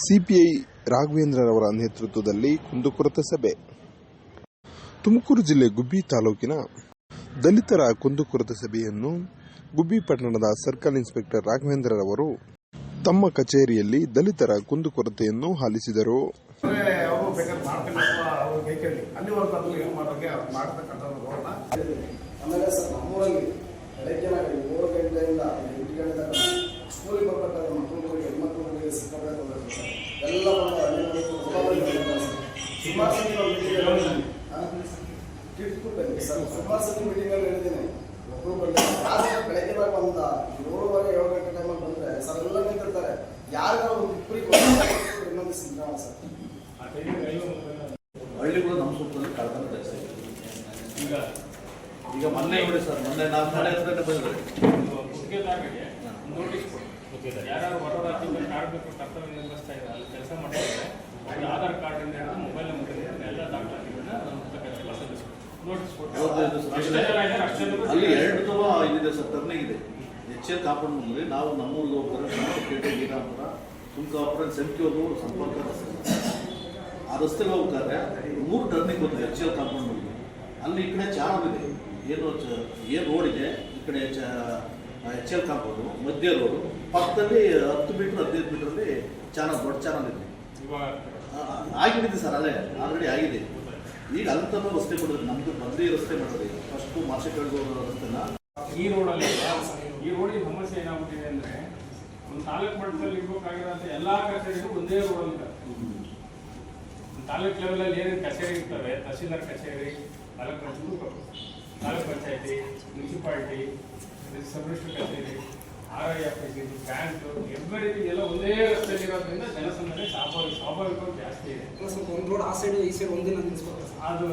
CPI ರಾಘವೇಂದ್ರರವರ ನೇತೃತ್ವದಲ್ಲಿ ಕುಂದುಕೊರತೆ ಸಭೆ. ತುಮಕೂರು ಜಿಲ್ಲೆ ಗುಬ್ಬಿ ತಾಲೂಕಿನ ದಲಿತರ ಕುಂದುಕೊರತೆ ಸಭೆಯನ್ನು ಗುಬ್ಬಿ ಪಟ್ಟಣದ ಸರ್ಕಲ್ ಇನ್ಸ್ಪೆಕ್ಟರ್ ರಾಘವೇಂದ್ರರವರು ತಮ್ಮ ಕಚೇರಿಯಲ್ಲಿ ದಲಿತರ ಕುಂದುಕೊರತೆಯನ್ನು ಆಲಿಸಿದರು. ಸ್ಕೂಲಿಗೆ ಬರ್ಬೇಕಾದ್ರೆ ಮಕ್ಕಳಿಗೆ ಹೆಣ್ಮಕ್ಳಿಗೆ ಸಿಕ್ಕಾಪಟ್ಟೆ ಎಲ್ಲ ಸುಮಾರು ಸತಿ ಮೀಟಿಂಗಲ್ಲಿ ಹೇಳಿದ್ದೀನಿ. ಒಬ್ಬರು ಬೆಳಗ್ಗೆ ಬಂದ 7:30 7 ಗಂಟೆ ಟೈಮಲ್ಲಿ ಬಂದರೆ ಸರ್ ಎಲ್ಲ ನಿಂತಿರ್ತಾರೆ. ಯಾರಿಗಾರ ಒಂದು ಇಬ್ಬರಿಗೆ ಇನ್ನೊಂದು ಸಿಗ್ತಾವ ಸರ್. ಹಳ್ಳಿಗಳು ನಮ್ಮ ಸುತ್ತದಲ್ಲಿ ಕಳ್ಕೊಂಡು ಈಗ ಮೊನ್ನೆ ನೋಡಿ ಸರ್, ಮೊನ್ನೆ ನಾವು ನಾಳೆ ಹತ್ರ ಬಂದರೆ ನೋಟಿಸ್ ಕೊಡಿ. ಯಾರು ಹೊರ ರಾಜ್ಯದಲ್ಲಿ ಕಾರ್ಮಿಕರು ಕರ್ತವ್ಯ ನಿರ್ವಹಿಸ್ತಾ ಇದ್ದಾರೆ, ಅಲ್ಲಿ ಕೆಲಸ ಮಾಡ್ತಿದ್ದಾರೆ, ಅಲ್ಲಿ ಆಧಾರ್ ಕಾರ್ಡ್ ಇಂದ ಮೊಬೈಲ್ ನಂಬರ್ ಎಲ್ಲ ದಾಖಲಾತಿಗಳನ್ನ ನೋಟಿಸ್ ಕೊಟ್ಟು ಅಲ್ಲಿ 2 ಅಥವಾ ಇದಿದೆ ಸರ್, ಟರ್ನಿಂಗ್ ಇದೆ. HL ಕಾಂಪೌಂಡ್ ಮುಂದೆ ನಾವು ನಮ್ಮೂರಿಗೆ ಹೋಗ್ತಾರೆ, ಗೀರಾಪುರ, ಸುಂಕಾಪುರ, ಸಂಖ್ಯೆಯವರು ಸಂಪರ್ಕ ರಸ್ತೆ, ಆ ರಸ್ತೆಗೆ ಹೋಗ್ತಾರೆ. 3 ಟರ್ನಿಂಗ್ ಹೋಗ್ತದೆ HL ಕಾಂಪೌಂಡ್ ಮುಂದೆ. ಅಲ್ಲಿ ಈ ಕಡೆ ಚಾನಲ್ ಇದೆ, ಏನು ರೋಡ್ ಇದೆ, ಈ ಕಡೆ HL ಕಾಂಪೌಂಡು, ಮಧ್ಯ ರೋಡು, ಪಕ್ಕದಲ್ಲಿ 10 ಮೀಟರ್ 15 ಮೀಟರಲ್ಲಿ ಚಾನಲ್, ದೊಡ್ಡ ಚಾನಲ್ ಇದೆ. ಆಗಿಬಿಟ್ಟಿದೆ ಸರ್, ಅಲ್ಲೇ ಆಲ್ರೆಡಿ ಆಗಿದೆ. ಈಗ ಅಂತನೂ ರಸ್ತೆ ಮಾಡಿದ್ರೆ, ನಮ್ದು ಬಂದಿ ರಸ್ತೆ ಮಾಡಿದ್ರೆ ಫಸ್ಟು ಮಾರ್ಷೆಟ್ಗಳಿಗೆ ಹೋಗೋ ರಸ್ತೆನ ಈ ರೋಡಲ್ಲಿ ಈ ರೋಡಿನ ಸಮಸ್ಯೆ ಏನಾಗ್ಬಿಟ್ಟಿದೆ ಅಂದರೆ, ಒಂದು ತಾಲೂಕು ಮಟ್ಟದಲ್ಲಿ ಇರ್ಬೇಕಾಗಿರೋಂಥ ಎಲ್ಲ ಕಚೇರಿಗಳು ಒಂದೇ ರೋಡಲ್ಲಿ ತಾಲೂಕು ಲೆವೆಲಲ್ಲಿ ಏನೇನು ಕಚೇರಿ ಇರ್ತವೆ, ತಹಸೀಲ್ದಾರ್ ಕಚೇರಿ, ತಾಲೂಕು ಪಂಚಾಯತಿ, ಮುನ್ಸಿಪಾಲಿಟಿ, ಸಬ್ ರಿಜಿಸ್ಟರ್ ಕಚೇರಿ, RI ಆಫೀಸ್, ಬ್ಯಾಂಕ್, ಎವ್ರಿಥಿಂಗ್ ಎಲ್ಲ ಒಂದೇ ರಸ್ತೆಯಲ್ಲಿ ಇರೋದ್ರಿಂದ ಜನಸಂದಣಿ ಸ್ವಾಭಾವಿಕವಾಗಿ ಜಾಸ್ತಿ ಇದೆ. ಒಂದು ರೋಡ್ ಆ ಸೈಡ್ ಈ ಸೈಡ್ ಒಂದಿನ ನಿಲ್ಸ್ಬೇಕು. ಅದು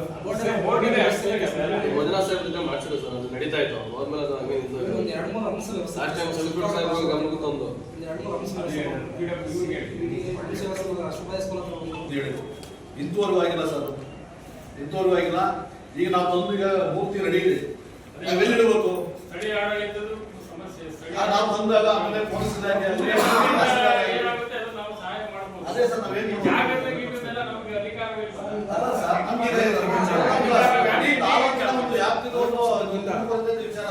ಮೊದಲ ಸಾಹೇಬ್ರಿಂದ ಮಾಡ್ಸಿದ್ರು ಸರ್, ಅದು ನಡೀತಾ ಇತ್ತು. ಹೋದ್ಮೇಲೆ ಅದು ಹಂಗೆ ನಿಂತು ಒಂದು 2-3 ಅಂಶ ಲಾಸ್ಟ್ ಟೈಮ್ ಸೆಲೆಬ್ರೇಟ್ ಸಾಹೇಬ್ರು ಗಮನಕ್ಕೆ ತಂದು 2-3 ಅಂಶ ಇಂಥವರೆಗೂ ಆಗಿಲ್ಲ ಸರ್, ಇಂಥವರೆಗೂ ಆಗಿಲ್ಲ. ಈಗ ನಾವು ಬಂದು ಈಗ ಮೂರ್ತಿ ರೆಡಿ ಇದೆ, ನಾವೆಲ್ಲಿಡಬೇಕು? ಸ್ಥಳೀಯ ಆಡಳಿತದ ಸಮಸ್ಯೆ. ನಾವು ಬಂದಾಗ ಆಮೇಲೆ ಪೊಲೀಸ್ ಇಲಾಖೆ ನಾವು ಸಹಾಯ ಮಾಡಬಹುದು. ಅದೇ ಸರ್, ನಾವೇನು ಜಾಗ್ರತೆ ಗೀಗತ್ತೆಲ್ಲ ನಮಗೆ ಅಧಿಕಾರವಿಲ್ಲ. ಅಲ್ಲ ಸರ್, ನಮಗೆ ಮತ್ತು ವ್ಯಾಪ್ತಿಗೊಂದು ವಿಚಾರ